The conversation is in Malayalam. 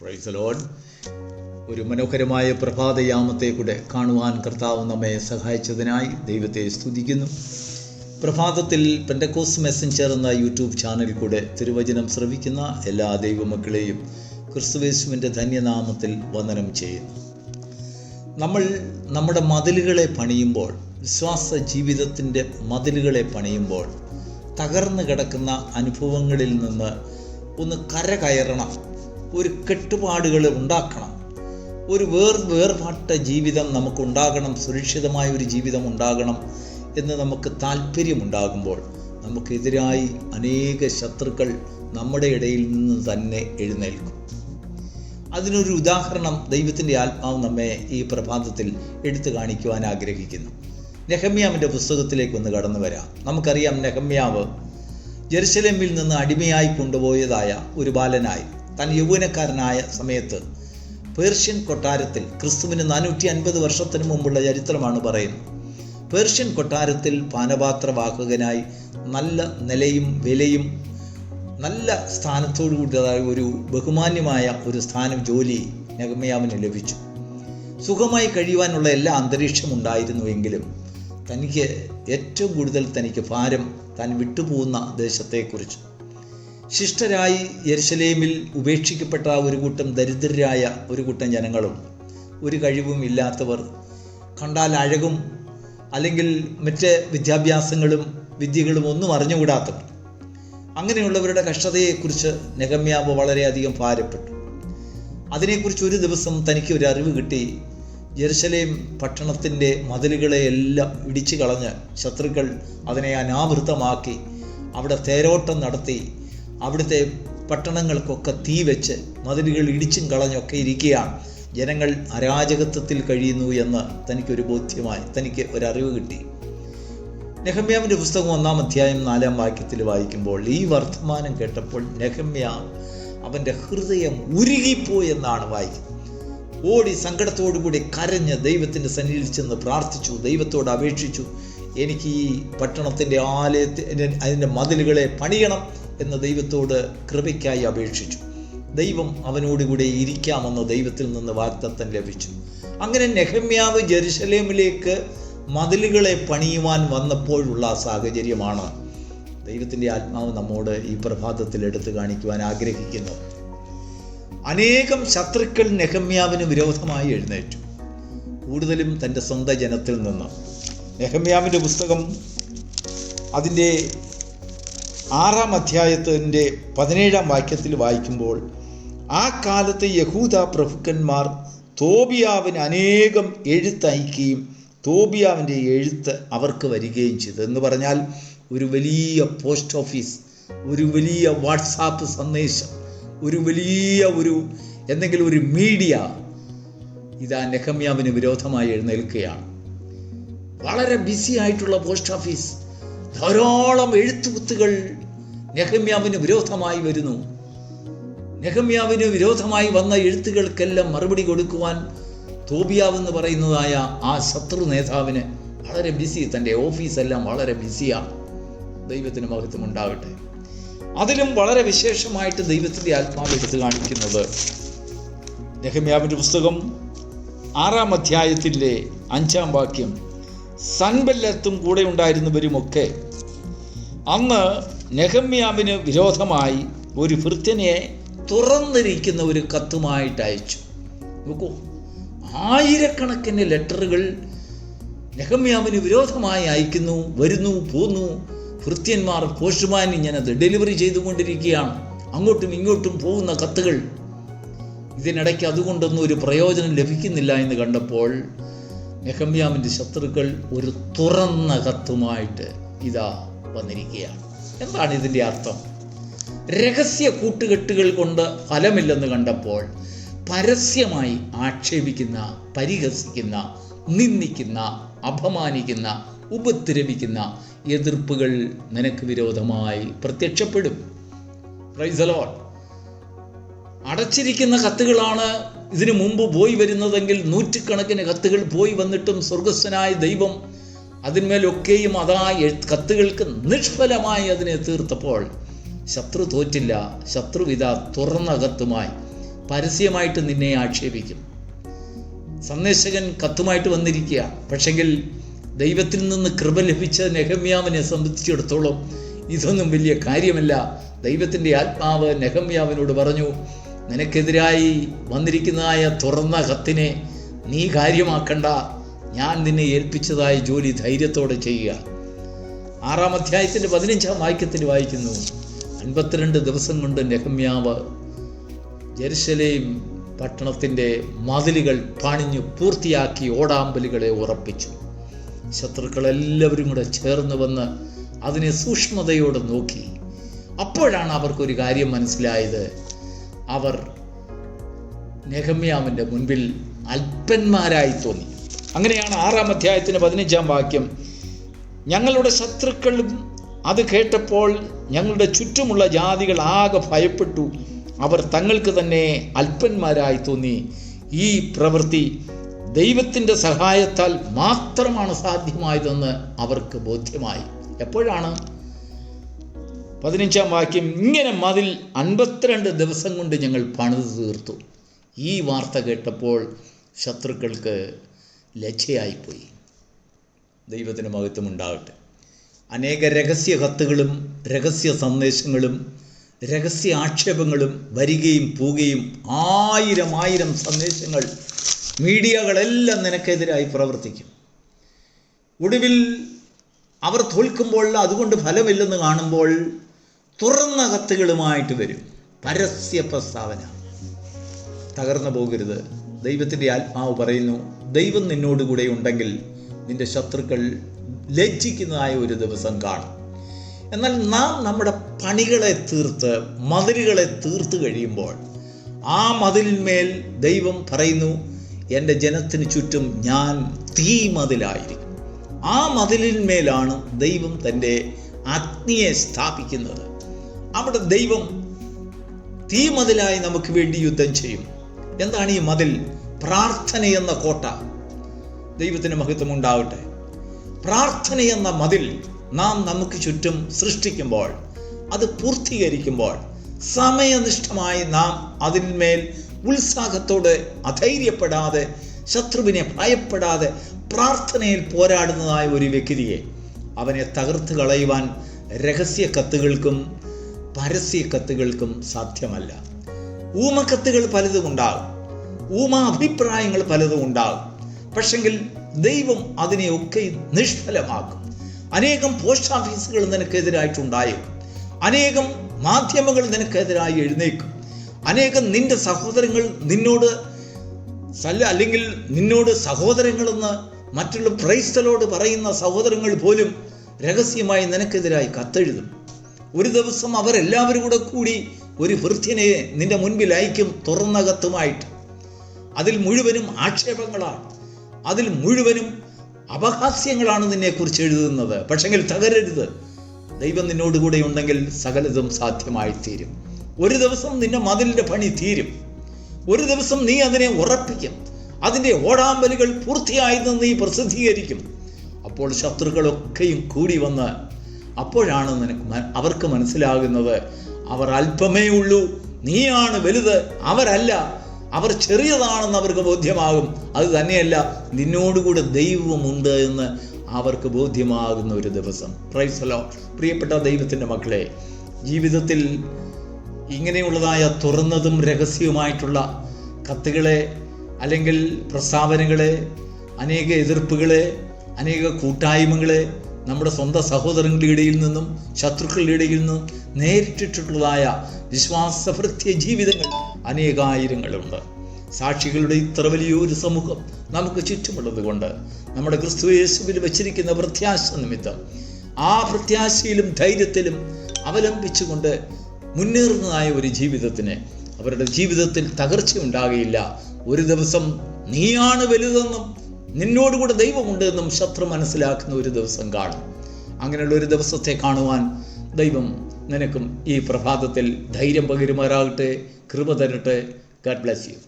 Price the Lord. ഒരു മനോഹരമായ പ്രഭാതയാമത്തെ കൂടെ കാണുവാൻ കർത്താവ് നമ്മെ സഹായിച്ചതിനായി ദൈവത്തെ സ്തുതിക്കുന്നു. പ്രഭാതത്തിൽ പെന്തക്കോസ്റ്റ് മെസ്സഞ്ചർ എന്ന യൂട്യൂബ് ചാനലിൽ കൂടെ തിരുവചനം ശ്രവിക്കുന്ന എല്ലാ ദൈവമക്കളെയും ക്രിസ്തുയേശുവിൻ്റെ ധന്യനാമത്തിൽ വന്ദനം ചെയ്യുന്നു. നമ്മൾ നമ്മുടെ മതിലുകളെ പണിയുമ്പോൾ, വിശ്വാസ ജീവിതത്തിൻ്റെ മതിലുകളെ പണിയുമ്പോൾ തകർന്നു കിടക്കുന്ന അനുഭവങ്ങളിൽ നിന്ന് ഒന്ന് കരകയറണം, ഒരു കെട്ടുപാടുകൾ ഉണ്ടാക്കണം, ഒരു വേർപാട്ട ജീവിതം നമുക്കുണ്ടാകണം, സുരക്ഷിതമായ ഒരു ജീവിതം ഉണ്ടാകണം എന്ന് നമുക്ക് താല്പര്യമുണ്ടാകുമ്പോൾ നമുക്കെതിരായി അനേക ശത്രുക്കൾ നമ്മുടെ ഇടയിൽ നിന്ന് തന്നെ എഴുന്നേൽക്കും. അതിനൊരു ഉദാഹരണം ദൈവത്തിൻ്റെ ആത്മാവ് നമ്മെ ഈ പ്രഭാതത്തിൽ എടുത്തു കാണിക്കുവാൻ ആഗ്രഹിക്കുന്നു. നെഹമ്യാവിൻ്റെ പുസ്തകത്തിലേക്ക് ഒന്ന് കടന്നു വരാം. നമുക്കറിയാം, നെഹമ്യാവ് ജെറുസലേമിൽ നിന്ന് അടിമയായി കൊണ്ടുപോയതായ ഒരു ബാലനായി താൻ യൗവനക്കാരനായ സമയത്ത് പേർഷ്യൻ കൊട്ടാരത്തിൽ, ക്രിസ്തുവിന് 450 വർഷത്തിന് മുമ്പുള്ള ചരിത്രമാണ് പറയുന്നത്, പേർഷ്യൻ കൊട്ടാരത്തിൽ പാനപാത്രവാഹകനായി നല്ല നിലയും വിലയും നല്ല സ്ഥാനത്തോടു കൂടിയതായ ഒരു ബഹുമാന്യമായ ഒരു ജോലി നെഹമ്യാവിന് ലഭിച്ചു. സുഖമായി കഴിയുവാനുള്ള എല്ലാ അന്തരീക്ഷം ഉണ്ടായിരുന്നുവെങ്കിലും തനിക്ക് ഏറ്റവും കൂടുതൽ തനിക്ക് ഭാരം താൻ വിട്ടുപോകുന്ന ദേശത്തെക്കുറിച്ച്. ശിഷ്ടരായി യെരുശലേമിൽ ഉപേക്ഷിക്കപ്പെട്ട ഒരു കൂട്ടം ദരിദ്രരായ ഒരു കൂട്ടം ജനങ്ങളും, ഒരു കഴിവും ഇല്ലാത്തവർ, കണ്ടാൽ അഴകും അല്ലെങ്കിൽ മറ്റ് വിദ്യാഭ്യാസങ്ങളും വിദ്യകളും ഒന്നും അറിഞ്ഞുകൂടാത്തവർ, അങ്ങനെയുള്ളവരുടെ കഷ്ടതയെക്കുറിച്ച് നെഹമ്യാവ് വളരെയധികം ഭാരപ്പെട്ടു. അതിനെക്കുറിച്ച് ഒരു ദിവസം തനിക്ക് ഒരു അറിവ് കിട്ടി. യെരുശലേം പട്ടണത്തിൻ്റെ മതിലുകളെയെല്ലാം ഇടിച്ചു കളഞ്ഞ് ശത്രുക്കൾ അതിനെ അനാവൃതമാക്കി അവിടെ തേരോട്ടം നടത്തി അവിടുത്തെ പട്ടണങ്ങൾക്കൊക്കെ തീ വെച്ച് മതിലുകൾ ഇടിച്ചും കളഞ്ഞൊക്കെ ഇരിക്കുകയാണ്. ജനങ്ങൾ അരാജകത്വത്തിൽ കഴിയുന്നു എന്ന് തനിക്കൊരു ബോധ്യമായി, തനിക്ക് ഒരറിവ് കിട്ടി. നെഹമ്യാവിൻ്റെ പുസ്തകം 1-ാം അധ്യായം 4-ാം വാക്യത്തിൽ വായിക്കുമ്പോൾ ഈ വർത്തമാനം കേട്ടപ്പോൾ നെഹമ്യാവ് അവൻ്റെ ഹൃദയം ഉരുകിപ്പോയെന്നാണ് വായിക്കുന്നത്. ഓടി സങ്കടത്തോടുകൂടി കരഞ്ഞ് ദൈവത്തിൻ്റെ സന്നിധിയിൽ ചെന്ന് പ്രാർത്ഥിച്ചു, ദൈവത്തോട് അപേക്ഷിച്ചു, എനിക്ക് ഈ പട്ടണത്തിൻ്റെ അതിൻ്റെ മതിലുകളെ പണിയണം എന്ന് ദൈവത്തോട് കൃപയ്ക്കായി അപേക്ഷിച്ചു. ദൈവം അവനോടുകൂടെ ഇരിക്കാമെന്ന് ദൈവത്തിൽ നിന്ന് വാഗ്ദത്തം ലഭിച്ചു. അങ്ങനെ നെഹമ്യാവ് ജെറുസലേമിലേക്ക് മതിലുകളെ പണിയുവാൻ വന്നപ്പോഴുള്ള സാഹചര്യമാണ് ദൈവത്തിൻ്റെ ആത്മാവ് നമ്മോട് ഈ പ്രഭാതത്തിൽ എടുത്തു കാണിക്കുവാൻ ആഗ്രഹിക്കുന്നത്. അനേകം ശത്രുക്കൾ നെഹമ്യാവിന് വിരോധമായി എഴുന്നേറ്റു, കൂടുതലും തൻ്റെ സ്വന്തം ജനത്തിൽ നിന്ന്. നെഹമ്യാവിൻ്റെ പുസ്തകം അതിൻ്റെ 6-ാം അധ്യായത്തിൻ്റെ 17-ാം വാക്യത്തിൽ വായിക്കുമ്പോൾ, ആ കാലത്ത് യഹൂദ പ്രഭുക്കന്മാർ തോബിയാവിന് അനേകം എഴുത്തയക്കുകയും തോബിയാവിൻ്റെ എഴുത്ത് അവർക്ക് വരികയും ചെയ്തു. എന്ന് പറഞ്ഞാൽ ഒരു വലിയ പോസ്റ്റ് ഓഫീസ്, ഒരു വലിയ വാട്സാപ്പ് സന്ദേശം, ഒരു വലിയ എന്തെങ്കിലും ഒരു മീഡിയ ഇതാ നെഹമ്യാവിന് വിരോധമായി എഴുന്നേൽക്കുകയാണ്. വളരെ ബിസി ആയിട്ടുള്ള പോസ്റ്റ് ഓഫീസ്, ധാരാളം എഴുത്തുകുത്തുകൾ നെഹമ്യാവിന് വിരോധമായി വരുന്നു. നെഹമ്യാവിന് വിരോധമായി വന്ന എഴുത്തുകൾക്കെല്ലാം മറുപടി കൊടുക്കുവാൻ തോബിയാവെന്ന് പറയുന്നതായ ആ ശത്രു നേതാവിന് വളരെ ബിസി, തൻ്റെ ഓഫീസെല്ലാം വളരെ ബിസിയാണ്. ദൈവത്തിന് മഹത്വം ഉണ്ടാകട്ടെ. അതിലും വളരെ വിശേഷമായിട്ട് ദൈവത്തിൻ്റെ ആത്മാവ് എടുത്തു കാണിക്കുന്നത് നെഹമ്യാവിൻ്റെ പുസ്തകം 6-ാം അധ്യായത്തിൻ്റെ 5-ാം വാക്യം, സൻബല്ലത്തും കൂടെ ഉണ്ടായിരുന്നവരുമൊക്കെ അന്ന് നെഹമ്യാവിന് വിരോധമായി ഒരു ഭൃത്യനെ തുറന്നിരിക്കുന്ന ഒരു കത്തുമായിട്ട് അയച്ചു. നോക്കൂ, ആയിരക്കണക്കിന് ലെറ്ററുകൾ നെഹമ്യാവിന് വിരോധമായി അയക്കുന്നു, വരുന്നു, പോന്നു. ഭൃത്യന്മാർ, പോസ്റ്റ്മാൻ ഇങ്ങനെ ഡെലിവറി ചെയ്തുകൊണ്ടിരിക്കുകയാണ്, അങ്ങോട്ടും ഇങ്ങോട്ടും പോകുന്ന കത്തുകൾ. ഇതിനിടയ്ക്ക് അതുകൊണ്ടൊന്നും ഒരു പ്രയോജനം ലഭിക്കുന്നില്ല എന്ന് കണ്ടപ്പോൾ നെഹമ്യാവിൻ്റെ ശത്രുക്കൾ ഒരു തുറന്ന കത്തുമായിട്ട് ഇതാ വന്നിരിക്കുകയാണ്. എന്താണ് ഇതിൻ്റെ അർത്ഥം? രഹസ്യ കൂട്ടുകെട്ടുകൾ കൊണ്ട് ഫലമില്ലെന്ന് കണ്ടപ്പോൾ പരസ്യമായി ആക്ഷേപിക്കുന്ന, പരിഹസിക്കുന്ന, നിന്ദിക്കുന്ന, അപമാനിക്കുന്ന, ഉപദ്രവിക്കുന്ന എതിർപ്പുകൾ നിനക്ക് വിരോധമായി പ്രത്യക്ഷപ്പെടും. Praise the Lord. അടച്ചിരിക്കുന്ന കത്തുകളാണ് ഇതിനു മുമ്പ് പോയി വരുന്നതെങ്കിൽ നൂറ്റുകണക്കിന് കത്തുകൾ പോയി വന്നിട്ടും സ്വർഗസ്ഥനായ ദൈവം അതിന്മേലൊക്കെയും കത്തുകൾക്ക് നിഷ്ഫലമായി അതിനെ തീർത്തപ്പോൾ ശത്രു തോറ്റില്ല. ശത്രുവിധ തുറന്ന കത്തുമായി പരസ്യമായിട്ട് നിന്നെ ആക്ഷേപിക്കും. സന്ദേശകൻ കത്തുമായിട്ട് വന്നിരിക്കുക, പക്ഷെങ്കിൽ ദൈവത്തിൽ നിന്ന് കൃപ ലഭിച്ച നെഹമ്യാവിനെ സംബന്ധിച്ചിടത്തോളം ഇതൊന്നും വലിയ കാര്യമല്ല. ദൈവത്തിൻ്റെ ആത്മാവ് നെഹമ്യാവിനോട് പറഞ്ഞു, നിനക്കെതിരായി വന്നിരിക്കുന്നതായ തുറന്ന കത്തിനെ നീ കാര്യമാക്കണ്ട, ഞാൻ നിന്നെ ഏൽപ്പിച്ചതായ ജോലി ധൈര്യത്തോടെ ചെയ്യുക. 6-ാം അധ്യായത്തിൻ്റെ 15-ാം വാക്യത്തിൽ വായിക്കുന്നു, 52 ദിവസം കൊണ്ട് നെഹമ്യാവ് ജെറുസലേം പട്ടണത്തിൻ്റെ മതിലുകൾ പണിഞ്ഞു പൂർത്തിയാക്കി ഓടാമ്പലുകളെ ഉറപ്പിച്ചു. ശത്രുക്കളെല്ലാവരും കൂടെ ചേർന്ന് വന്ന് അതിനെ സൂക്ഷ്മതയോടെ നോക്കി. അപ്പോഴാണ് അവർക്കൊരു കാര്യം മനസ്സിലായത്, അവർ നെഹമ്യാവിൻ്റെ മുൻപിൽ അല്പന്മാരായി തോന്നി. അങ്ങനെയാണ് 6-ാം അധ്യായത്തിന് 15-ാം വാക്യം, ഞങ്ങളുടെ ശത്രുക്കളും അത് കേട്ടപ്പോൾ ഞങ്ങളുടെ ചുറ്റുമുള്ള ജാതികൾ ആകെ ഭയപ്പെട്ടു, അവർ തങ്ങൾക്ക് തന്നെ അല്പന്മാരായി തോന്നി. ഈ പ്രവൃത്തി ദൈവത്തിൻ്റെ സഹായത്താൽ മാത്രമാണ് സാധ്യമായതെന്ന് അവർക്ക് ബോധ്യമായി. എപ്പോഴാണ്? 15-ാം വാക്യം, ഇങ്ങനെ മതിൽ 52 ദിവസം കൊണ്ട് ഞങ്ങൾ പണിത് തീർത്തു. ഈ വാർത്ത കേട്ടപ്പോൾ ശത്രുക്കൾക്ക് ലജ്ജയായിപ്പോയി. ദൈവത്തിന് മഹത്വം ഉണ്ടാകട്ടെ. അനേക രഹസ്യ കത്തുകളും രഹസ്യ സന്ദേശങ്ങളും രഹസ്യ ആക്ഷേപങ്ങളും വരികയും പോവുകയും, ആയിരം സന്ദേശങ്ങൾ, മീഡിയകളെല്ലാം നിനക്കെതിരായി പ്രവർത്തിക്കും. ഒടുവിൽ അവർ തോൽക്കുമ്പോൾ, അതുകൊണ്ട് ഫലമില്ലെന്ന് കാണുമ്പോൾ തുറന്ന കത്തുകളുമായിട്ട് വരും. പരസ്യ പ്രസ്താവന. തകർന്നു പോകരുത്. ദൈവത്തിൻ്റെ ആത്മാവ് പറയുന്നു, ദൈവം നിന്നോടുകൂടെ ഉണ്ടെങ്കിൽ നിന്റെ ശത്രുക്കൾ ലജ്ജിക്കുന്നതായ ഒരു ദിവസം കാണും. എന്നാൽ നാം നമ്മുടെ പണികളെ തീർത്ത്, മതിലുകളെ തീർത്ത് കഴിയുമ്പോൾ ആ മതിലിന്മേൽ ദൈവം പറയുന്നു, എൻ്റെ ജനത്തിന് ചുറ്റും ഞാൻ തീമതിലായിരിക്കും. ആ മതിലിന്മേലാണ് ദൈവം തൻ്റെ അഗ്നിയെ സ്ഥാപിക്കുന്നത്. അവിടെ ദൈവം തീമതിലായി നമുക്ക് വേണ്ടി യുദ്ധം ചെയ്യും. എന്താണ് ഈ മതിൽ? പ്രാർത്ഥനയെന്ന കോട്ട. ദൈവത്തിന് മഹത്വം ഉണ്ടാവട്ടെ. പ്രാർത്ഥനയെന്ന മതിൽ നാം നമുക്ക് ചുറ്റും സൃഷ്ടിക്കുമ്പോൾ, അത് പൂർത്തീകരിക്കുമ്പോൾ, സമയനിഷ്ഠമായി നാം അതിന്മേൽ ഉത്സാഹത്തോടെ, അധൈര്യപ്പെടാതെ, ശത്രുവിനെ ഭയപ്പെടാതെ പ്രാർത്ഥനയിൽ പോരാടുന്നതായ ഒരു വ്യക്തിയെ അവനെ തകർത്ത് കളയുവാൻ രഹസ്യ കത്തുകൾക്കും പരസ്യ കത്തുകൾക്കും സാധ്യമല്ല. ഊമക്കത്തുകൾ പലതും ഉണ്ടാകും, ഊമ അഭിപ്രായങ്ങൾ പലതും ഉണ്ടാകും. പക്ഷെങ്കിൽ ദൈവം അതിനെയൊക്കെ നിഷ്ഫലമാക്കും. അനേകം പോസ്റ്റ് ഓഫീസുകൾ നിനക്കെതിരായിട്ടുണ്ടായേക്കും, അനേകം മാധ്യമങ്ങൾ നിനക്കെതിരായി എഴുന്നേക്കും, അനേകം നിന്റെ സഹോദരങ്ങൾ നിന്നോട് അല്ലെങ്കിൽ നിന്നോട് സഹോദരങ്ങളെന്ന് മറ്റുള്ള ക്രൈസ്തലോട് പറയുന്ന സഹോദരങ്ങൾ പോലും രഹസ്യമായി നിനക്കെതിരായി കത്തെഴുതും. ഒരു ദിവസം അവരെല്ലാവരും കൂടി ഒരു ഭൃത്യനെ നിന്റെ മുൻപിൽ അയക്കും, തുറന്ന കത്തുമായിട്ട്. അതിൽ മുഴുവനും ആക്ഷേപങ്ങളാണ്, അതിൽ മുഴുവനും അപഹാസ്യങ്ങളാണ് നിന്നെക്കുറിച്ച് എഴുതുന്നത്. പക്ഷെങ്കിൽ തകരരുത്, ദൈവം നിന്നോടുകൂടെ ഉണ്ടെങ്കിൽ സകലതും സാധ്യമായി തീരും. ഒരു ദിവസം നിന്റെ മതിലിൻ്റെ പണി തീരും. ഒരു ദിവസം നീ അതിനെ ഉറപ്പിക്കും, അതിൻ്റെ ഓടാമ്പലുകൾ പൂർത്തിയായെന്ന് നീ പ്രസിദ്ധീകരിക്കും. അപ്പോൾ ശത്രുക്കളൊക്കെയും കൂടി വന്ന്, അപ്പോഴാണ് അവർക്ക് മനസ്സിലാകുന്നത്, അവർ അല്പമേ ഉള്ളൂ, നീയാണ് വലുത്, അവരല്ല, അവർ ചെറിയതാണെന്ന് അവർക്ക് ബോധ്യമാകും. അത് തന്നെയല്ല, നിന്നോടുകൂടെ ദൈവമുണ്ട് എന്ന് അവർക്ക് ബോധ്യമാകുന്ന ഒരു ദിവസം. Price the Lord. പ്രിയപ്പെട്ട ദൈവത്തിൻ്റെ മക്കളെ, ജീവിതത്തിൽ ഇങ്ങനെയുള്ളതായ തുറന്നതും രഹസ്യവുമായിട്ടുള്ള കത്തുകളെ അല്ലെങ്കിൽ പ്രസ്താവനകളെ, അനേക എതിർപ്പുകളെ, അനേക കൂട്ടായ്മകളെ നമ്മുടെ സ്വന്തം സഹോദരങ്ങളുടെ ഇടയിൽ നിന്നും ശത്രുക്കളുടെ ഇടയിൽ നിന്നും നേരിട്ടിട്ടുള്ളതായ വിശ്വാസഭൃത്യ ജീവിതങ്ങൾ അനേകായിരങ്ങളുണ്ട്. സാക്ഷികളുടെ ഇത്ര വലിയൊരു സമൂഹം നമുക്ക് ചുറ്റുമുള്ളത് കൊണ്ട് നമ്മുടെ ക്രിസ്തു യേശുവിൽ വച്ചിരിക്കുന്ന പ്രത്യാശ നിമിത്തം ആ പ്രത്യാശയിലും ധൈര്യത്തിലും അവലംബിച്ചുകൊണ്ട് മുന്നേറുന്നതായ ഒരു ജീവിതത്തിന് അവരുടെ ജീവിതത്തിൽ തകർച്ച ഉണ്ടാകുകയില്ല. ഒരു ദിവസം നീയാണ് വലുതെന്നും നിന്നോടുകൂടെ ദൈവമുണ്ട് എന്നും ശത്രു മനസ്സിലാക്കുന്ന ഒരു ദിവസം കാണും. അങ്ങനെയുള്ള ഒരു ദിവസത്തെ കാണുവാൻ ദൈവം നിനക്കും ഈ പ്രഭാതത്തിൽ ധൈര്യം പകരുമാറാകട്ടെ, കൃപ തരട്ടെ. God bless you.